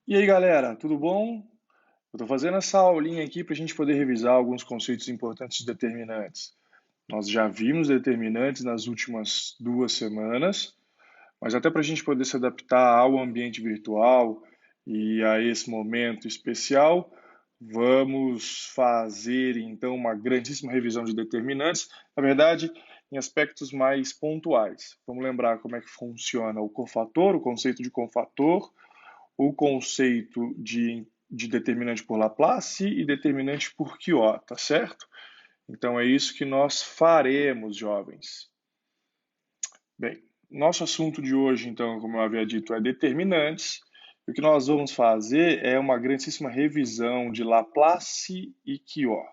E aí, galera, tudo bom? Eu estou fazendo essa aulinha aqui para a gente poder revisar alguns conceitos importantes de determinantes. Nós já vimos determinantes nas últimas 2 semanas, mas até para a gente poder se adaptar ao ambiente virtual e a esse momento especial, vamos fazer então uma grandíssima revisão de determinantes, na verdade, em aspectos mais pontuais. Vamos lembrar como é que funciona o cofator, o conceito de cofator, o conceito de determinante por Laplace e determinante por Quiot, tá certo? Então é isso que nós faremos, jovens. Bem, nosso assunto de hoje, então, como eu havia dito, é determinantes. E o que nós vamos fazer é uma grandíssima revisão de Laplace e Quiot.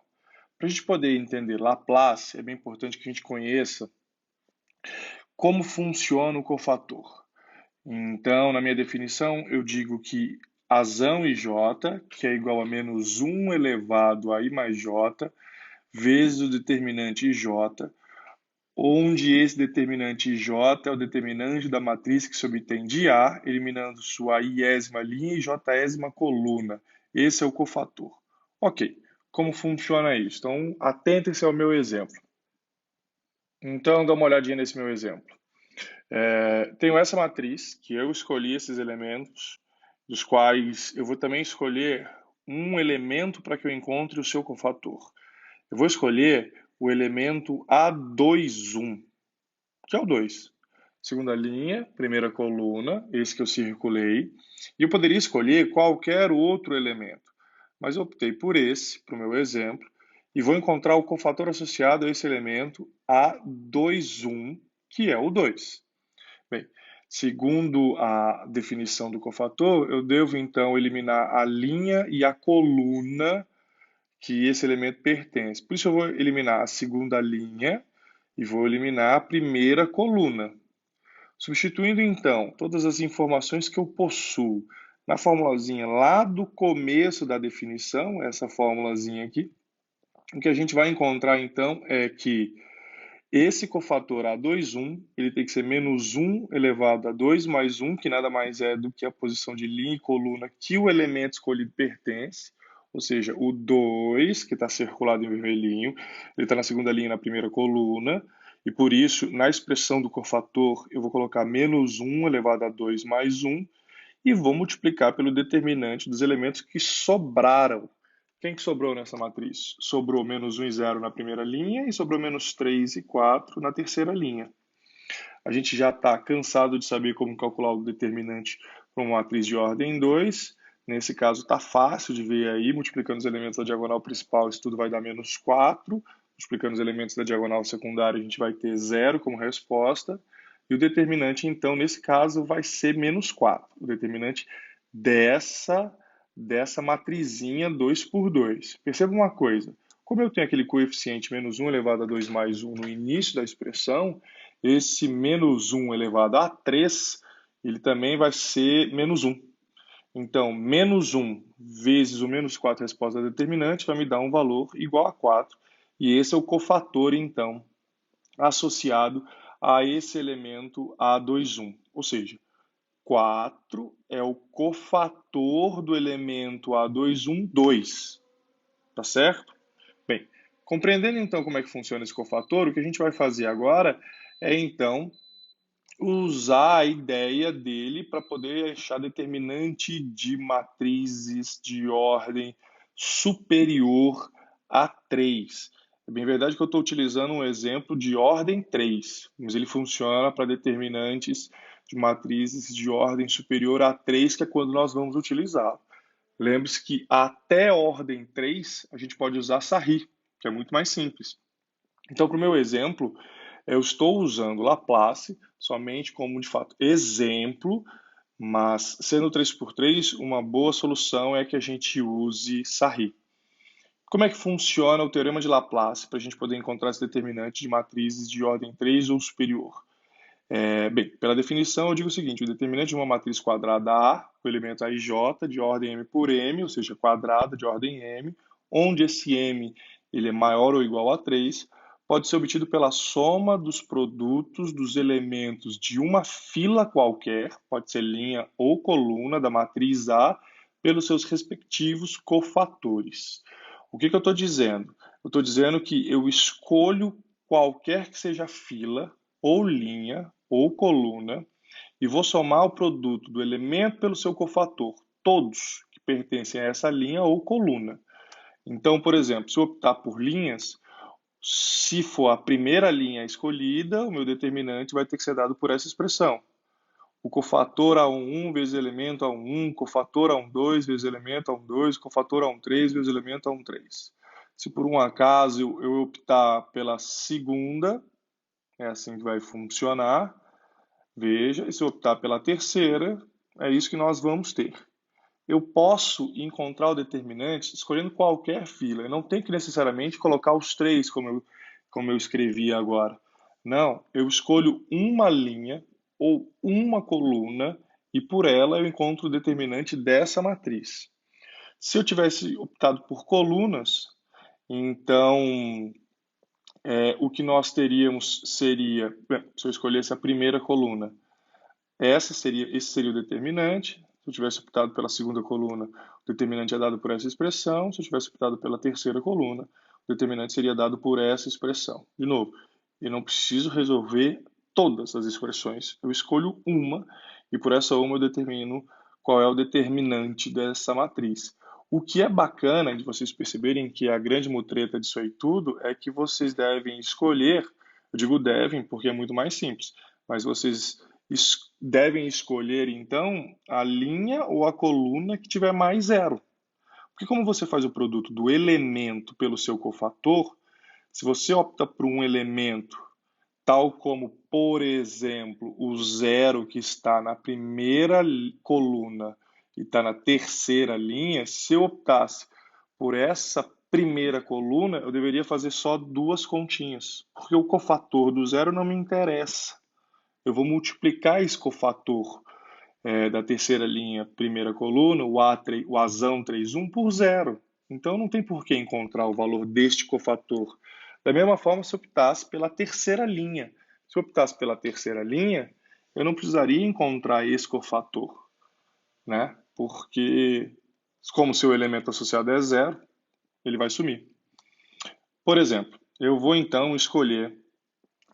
Para a gente poder entender Laplace, é bem importante que a gente conheça como funciona o cofator. Então, na minha definição, eu digo que azão i j, que é igual a menos 1 elevado a i mais j, vezes o determinante ij, onde esse determinante ij é o determinante da matriz que se obtém de A, eliminando sua iésima linha e jésima coluna. Esse é o cofator. Ok, como funciona isso? Então, atentem-se ao meu exemplo. Então, dá uma olhadinha nesse meu exemplo. Tenho essa matriz, que eu escolhi esses elementos, dos quais eu vou também escolher um elemento para que eu encontre o seu cofator. Eu vou escolher o elemento A21, que é o 2. Segunda linha, primeira coluna, esse que eu circulei. E eu poderia escolher qualquer outro elemento, mas eu optei por esse, para o meu exemplo, e vou encontrar o cofator associado a esse elemento A21, que é o 2. Bem, segundo a definição do cofator, eu devo então eliminar a linha e a coluna que esse elemento pertence. Por isso eu vou eliminar a segunda linha e vou eliminar a primeira coluna. Substituindo então todas as informações que eu possuo na formulazinha lá do começo da definição, essa formulazinha aqui, o que a gente vai encontrar então é que esse cofator A21, ele tem que ser menos 1 elevado a 2 mais 1, que nada mais é do que a posição de linha e coluna que o elemento escolhido pertence, ou seja, o 2, que está circulado em vermelhinho, ele está na segunda linha na primeira coluna, e por isso, na expressão do cofator, eu vou colocar menos 1 elevado a 2 mais 1, e vou multiplicar pelo determinante dos elementos que sobraram. Quem que sobrou nessa matriz? Sobrou menos 1 e 0 na primeira linha e sobrou menos 3 e 4 na terceira linha. A gente já está cansado de saber como calcular o determinante para uma matriz de ordem 2. Nesse caso está fácil de ver aí, multiplicando os elementos da diagonal principal, isso tudo vai dar menos 4. Multiplicando os elementos da diagonal secundária, a gente vai ter 0 como resposta. E o determinante, então, nesse caso, vai ser menos 4. O determinante dessa matrizinha 2 por 2. Perceba uma coisa. Como eu tenho aquele coeficiente menos 1 elevado a 2 mais 1 no início da expressão, esse menos 1 elevado a 3, ele também vai ser menos 1. Então, menos 1 vezes o menos 4 resposta determinante vai me dar um valor igual a 4. E esse é o cofator, então, associado a esse elemento A21. Ou seja, 4 é o cofator do elemento A21, 2. Tá certo? Bem, compreendendo então como é que funciona esse cofator, o que a gente vai fazer agora é então usar a ideia dele para poder achar determinante de matrizes de ordem superior a 3. É bem verdade que eu estou utilizando um exemplo de ordem 3, mas ele funciona para determinantes de matrizes de ordem superior a 3, que é quando nós vamos utilizá-lo. Lembre-se que até ordem 3 a gente pode usar Sarri, que é muito mais simples. Então, para o meu exemplo, eu estou usando Laplace somente como, de fato, exemplo, mas sendo 3 por 3, uma boa solução é que a gente use Sarri. Como é que funciona o teorema de Laplace para a gente poder encontrar esse determinante de matrizes de ordem 3 ou superior? Bem, pela definição, eu digo o seguinte: o determinante de uma matriz quadrada A, com o elemento AIJ de ordem m por m, ou seja, quadrada de ordem m, onde esse m ele é maior ou igual a 3, pode ser obtido pela soma dos produtos dos elementos de uma fila qualquer, pode ser linha ou coluna da matriz A, pelos seus respectivos cofatores. O que eu estou dizendo? Eu estou dizendo que eu escolho qualquer que seja fila, ou linha, ou coluna, e vou somar o produto do elemento pelo seu cofator, todos que pertencem a essa linha ou coluna. Então, por exemplo, se eu optar por linhas, se for a primeira linha escolhida, o meu determinante vai ter que ser dado por essa expressão. O cofator A11 vezes elemento A11, cofator A12 vezes elemento A12, cofator A13 vezes elemento A13. Se por um acaso eu optar pela segunda, é assim que vai funcionar. Veja, e se eu optar pela terceira, é isso que nós vamos ter. Eu posso encontrar o determinante escolhendo qualquer fila. Eu não tenho que necessariamente colocar os três, como eu escrevi agora. Não, eu escolho uma linha ou uma coluna e por ela eu encontro o determinante dessa matriz. Se eu tivesse optado por colunas, então o que nós teríamos seria, se eu escolhesse a primeira coluna, esse seria o determinante. Se eu tivesse optado pela segunda coluna, o determinante é dado por essa expressão. Se eu tivesse optado pela terceira coluna, o determinante seria dado por essa expressão. De novo, eu não preciso resolver todas as expressões. Eu escolho uma e por essa uma eu determino qual é o determinante dessa matriz. O que é bacana de vocês perceberem que a grande mutreta disso aí tudo é que vocês devem escolher, eu digo devem porque é muito mais simples, mas vocês devem escolher então a linha ou a coluna que tiver mais zero. Porque como você faz o produto do elemento pelo seu cofator, se você opta por um elemento tal como, por exemplo, o zero que está na primeira coluna e está na terceira linha, se eu optasse por essa primeira coluna, eu deveria fazer só duas continhas, porque o cofator do zero não me interessa. Eu vou multiplicar esse cofator da terceira linha, primeira coluna, o Azão 31, por zero. Então não tem por que encontrar o valor deste cofator. Da mesma forma, se eu optasse pela terceira linha. Se eu optasse pela terceira linha, eu não precisaria encontrar esse cofator, né? Porque, como seu elemento associado é zero, ele vai sumir. Por exemplo, eu vou então escolher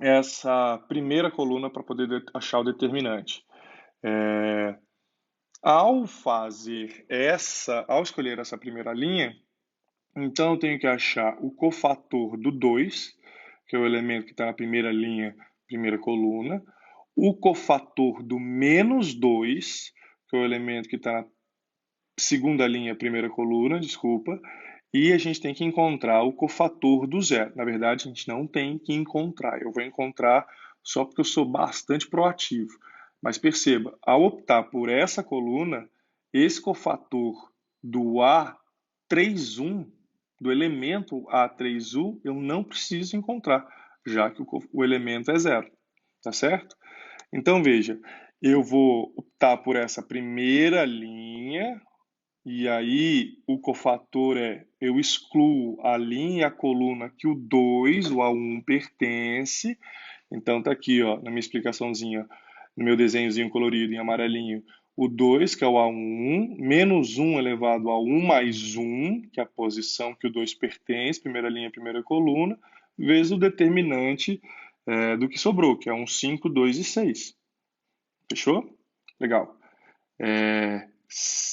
essa primeira coluna para poder achar o determinante. Ao escolher essa primeira linha, então eu tenho que achar o cofator do 2, que é o elemento que está na primeira linha, primeira coluna, o cofator do menos 2, que é o elemento que está na segunda linha, primeira coluna, desculpa, e a gente tem que encontrar o cofator do zero. Na verdade, a gente não tem que encontrar, eu vou encontrar só porque eu sou bastante proativo. Mas perceba, ao optar por essa coluna, esse cofator do A31, do elemento A31, eu não preciso encontrar, já que o elemento é zero, tá certo? Então veja, eu vou optar por essa primeira linha, e aí o cofator eu excluo a linha e a coluna que o 2, o A1, pertence. Então tá aqui, ó, na minha explicaçãozinha, no meu desenhozinho colorido em amarelinho, o 2, que é o A1, menos 1 elevado a 1 mais 1, que é a posição que o 2 pertence, primeira linha, primeira coluna, vezes o determinante do que sobrou, que é um 5, 2 e 6. Fechou? Legal.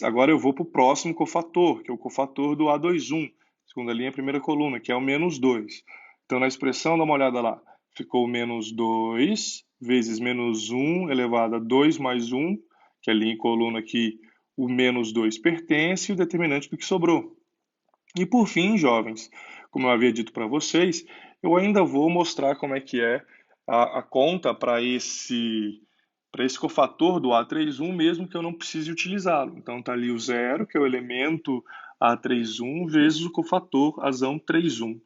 Agora eu vou para o próximo cofator, que é o cofator do A21, segunda linha, primeira coluna, que é o menos 2. Então, na expressão, dá uma olhada lá. Ficou menos 2 vezes menos 1 elevado a 2 mais 1, que é a linha e coluna que o menos 2 pertence, e o determinante do que sobrou. E por fim, jovens, como eu havia dito para vocês, eu ainda vou mostrar como é que é a conta para esse cofator do A31, mesmo que eu não precise utilizá-lo. Então está ali o zero, que é o elemento A31, vezes o cofator Azão 31,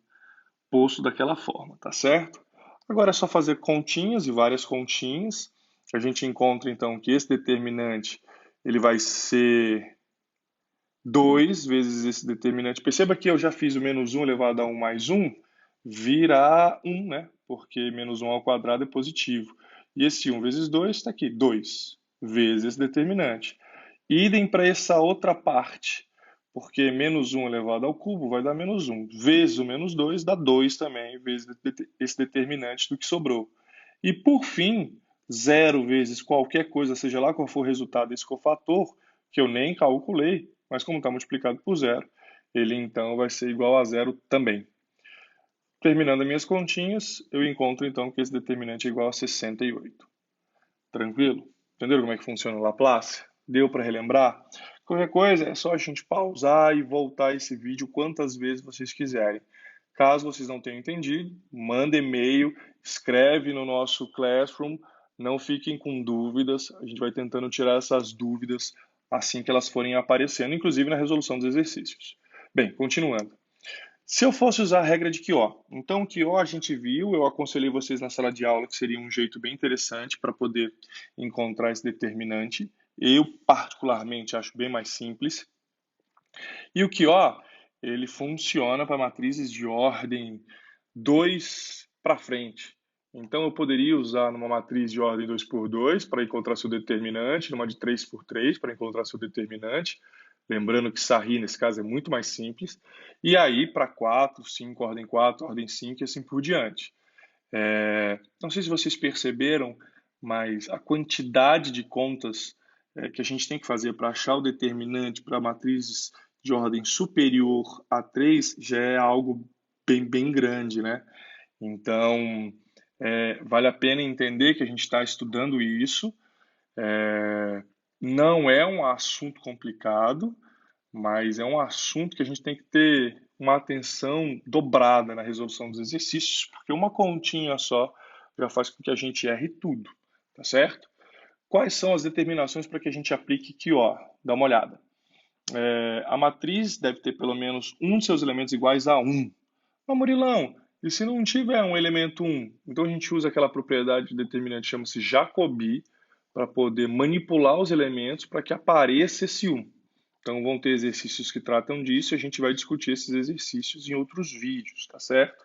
posto daquela forma, tá certo? Agora é só fazer continhas e várias continhas. A gente encontra então que esse determinante ele vai ser 2 vezes esse determinante. Perceba que eu já fiz o menos 1 elevado a 1 mais 1 virar 1, né? Porque menos 1 ao quadrado é positivo. E esse 1 vezes 2 está aqui, 2 vezes esse determinante. Idem para essa outra parte, porque menos 1 elevado ao cubo vai dar menos 1, vezes o menos 2 dá 2 também, vezes esse determinante do que sobrou. E por fim, zero vezes qualquer coisa, seja lá qual for o resultado desse cofator, que eu nem calculei, mas como está multiplicado por zero, ele então vai ser igual a zero também. Terminando as minhas continhas, eu encontro então que esse determinante é igual a 68. Tranquilo? Entenderam como é que funciona o Laplace? Deu para relembrar? Qualquer coisa é só a gente pausar e voltar esse vídeo quantas vezes vocês quiserem. Caso vocês não tenham entendido, manda e-mail, escreve no nosso Classroom, não fiquem com dúvidas, a gente vai tentando tirar essas dúvidas assim que elas forem aparecendo, inclusive na resolução dos exercícios. Bem, continuando. Se eu fosse usar a regra de Kyo, então Kyo a gente viu, eu aconselhei vocês na sala de aula que seria um jeito bem interessante para poder encontrar esse determinante. Eu particularmente acho bem mais simples. E o Kyo, ele funciona para matrizes de ordem 2 para frente. Então eu poderia usar numa matriz de ordem 2 por 2 para encontrar seu determinante, numa de 3 por 3 para encontrar seu determinante. Lembrando que Sarri, nesse caso, é muito mais simples. E aí, para 4, 5, ordem 4, ordem 5 e assim por diante. Não sei se vocês perceberam, mas a quantidade de contas que a gente tem que fazer para achar o determinante para matrizes de ordem superior a 3 já é algo bem grande, né? Então, vale a pena entender que a gente está estudando isso. Não é um assunto complicado, mas é um assunto que a gente tem que ter uma atenção dobrada na resolução dos exercícios, porque uma continha só já faz com que a gente erre tudo, tá certo? Quais são as determinações para que a gente aplique aqui, ó? Dá uma olhada. A matriz deve ter pelo menos um de seus elementos iguais a 1. Mas, Murilão, e se não tiver um elemento 1? Então a gente usa aquela propriedade determinante, chama-se Jacobi, para poder manipular os elementos para que apareça esse 1. Então vão ter exercícios que tratam disso e a gente vai discutir esses exercícios em outros vídeos, tá certo?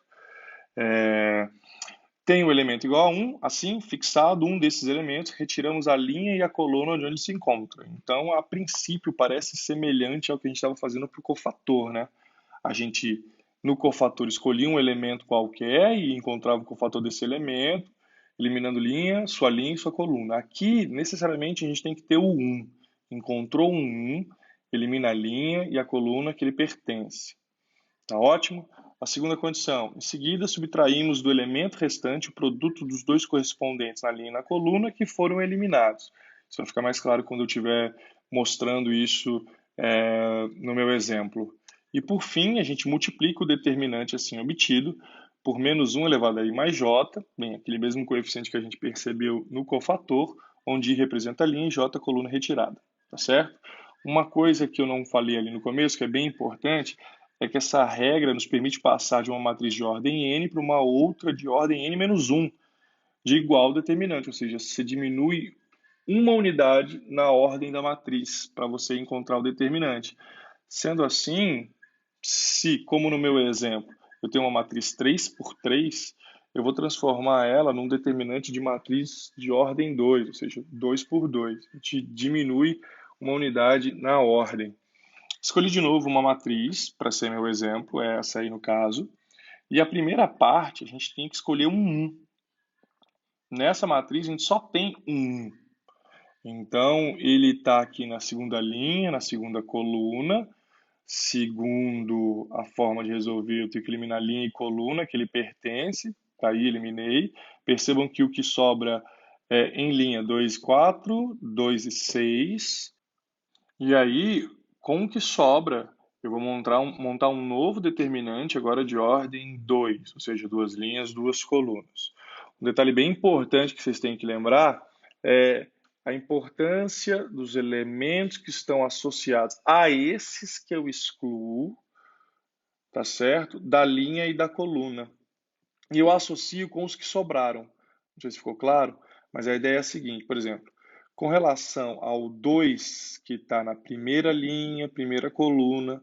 Tem o elemento igual a 1, assim, fixado um desses elementos, retiramos a linha e a coluna de onde se encontra. Então, a princípio, parece semelhante ao que a gente estava fazendo para o cofator, né? A gente, no cofator, escolhia um elemento qualquer e encontrava o cofator desse elemento, eliminando linha e sua coluna. Aqui, necessariamente, a gente tem que ter o 1. Encontrou um 1, elimina a linha e a coluna que ele pertence. Tá ótimo? A segunda condição. Em seguida, subtraímos do elemento restante o produto dos dois correspondentes na linha e na coluna que foram eliminados. Isso vai ficar mais claro quando eu estiver mostrando isso no meu exemplo. E por fim, a gente multiplica o determinante assim obtido por menos 1 elevado a i mais j, bem, aquele mesmo coeficiente que a gente percebeu no cofator, onde i representa a linha e j a coluna retirada. Tá certo? Uma coisa que eu não falei ali no começo, que é bem importante, é que essa regra nos permite passar de uma matriz de ordem n para uma outra de ordem n-1, de igual determinante, ou seja, você diminui uma unidade na ordem da matriz para você encontrar o determinante. Sendo assim, se, como no meu exemplo, eu tenho uma matriz 3 por 3, eu vou transformar ela num determinante de matriz de ordem 2, ou seja, 2 por 2. A gente diminui uma unidade na ordem. Escolhi de novo uma matriz para ser meu exemplo, é essa aí no caso. E a primeira parte a gente tem que escolher um 1. Nessa matriz a gente só tem um 1. Então ele está aqui na segunda linha, na segunda coluna. Segundo a forma de resolver, eu tenho que eliminar linha e coluna que ele pertence. Tá aí, eliminei. Percebam que o que sobra é em linha 2 e 4, 2 e 6. E aí, com o que sobra, eu vou montar um novo determinante agora de ordem 2, ou seja, duas linhas, duas colunas. Um detalhe bem importante que vocês têm que lembrar é a importância dos elementos que estão associados a esses que eu excluo, tá certo? Da linha e da coluna. E eu associo com os que sobraram. Não sei se ficou claro, mas a ideia é a seguinte, por exemplo, com relação ao 2 que está na primeira linha, primeira coluna,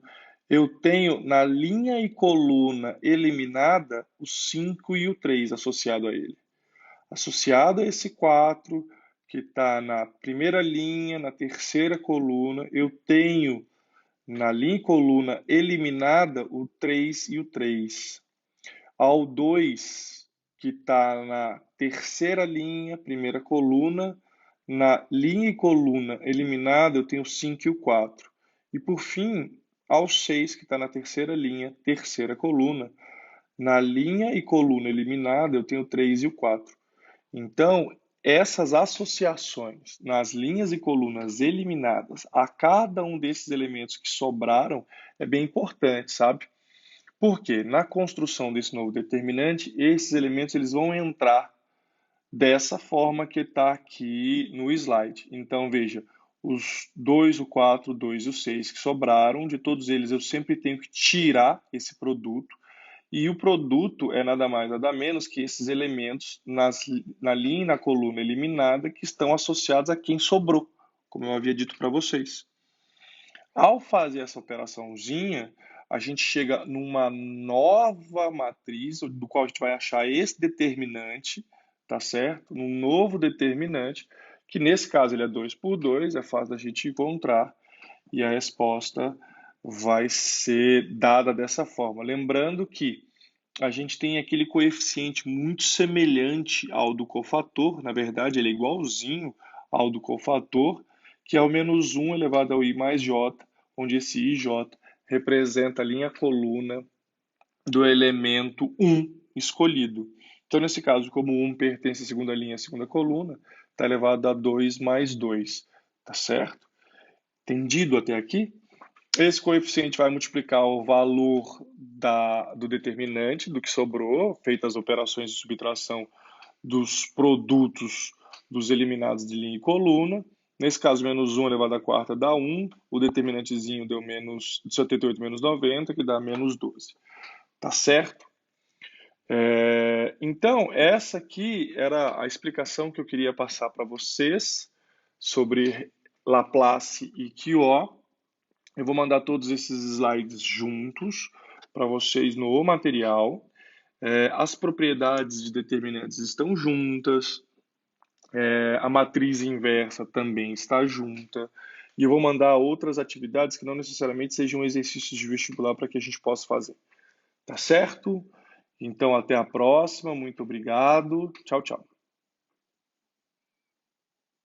eu tenho na linha e coluna eliminada o 5 e o 3 associado a ele. Associado a esse 4, que está na primeira linha, na terceira coluna, eu tenho na linha e coluna eliminada o 3 e o 3. Ao 2, que está na terceira linha, primeira coluna, na linha e coluna eliminada, eu tenho o 5 e o 4. E por fim, ao 6, que está na terceira linha, terceira coluna, na linha e coluna eliminada, eu tenho o 3 e o 4. Então, essas associações nas linhas e colunas eliminadas a cada um desses elementos que sobraram é bem importante, sabe? Porque na construção desse novo determinante, esses elementos eles vão entrar dessa forma que está aqui no slide. Então, veja, os 2, o 4, o 2 e o 6 que sobraram, de todos eles eu sempre tenho que tirar esse produto. E o produto é nada mais, nada menos que esses elementos na linha e na coluna eliminada que estão associados a quem sobrou, como eu havia dito para vocês. Ao fazer essa operaçãozinha, a gente chega numa nova matriz, do qual a gente vai achar esse determinante, tá certo? Num novo determinante, que nesse caso ele é 2 por 2, é fácil da gente encontrar, e a resposta vai ser dada dessa forma. Lembrando que a gente tem aquele coeficiente muito semelhante ao do cofator, na verdade ele é igualzinho ao do cofator, que é o menos 1 elevado ao i mais j, onde esse ij representa a linha coluna do elemento 1 escolhido. Então, nesse caso, como 1 pertence à segunda linha, à segunda coluna, está elevado a 2 mais 2, tá certo? Entendido até aqui? Esse coeficiente vai multiplicar o valor do determinante, do que sobrou, feitas as operações de subtração dos produtos dos eliminados de linha e coluna. Nesse caso, menos 1 elevado à quarta dá 1. O determinantezinho deu menos 78 menos 90, que dá menos 12. Tá certo? Então, essa aqui era a explicação que eu queria passar para vocês sobre Laplace e QO. Eu vou mandar todos esses slides juntos para vocês no material. As propriedades de determinantes estão juntas. A matriz inversa também está junta. E eu vou mandar outras atividades que não necessariamente sejam exercícios de vestibular para que a gente possa fazer. Tá certo? Então, até a próxima. Muito obrigado. Tchau, tchau.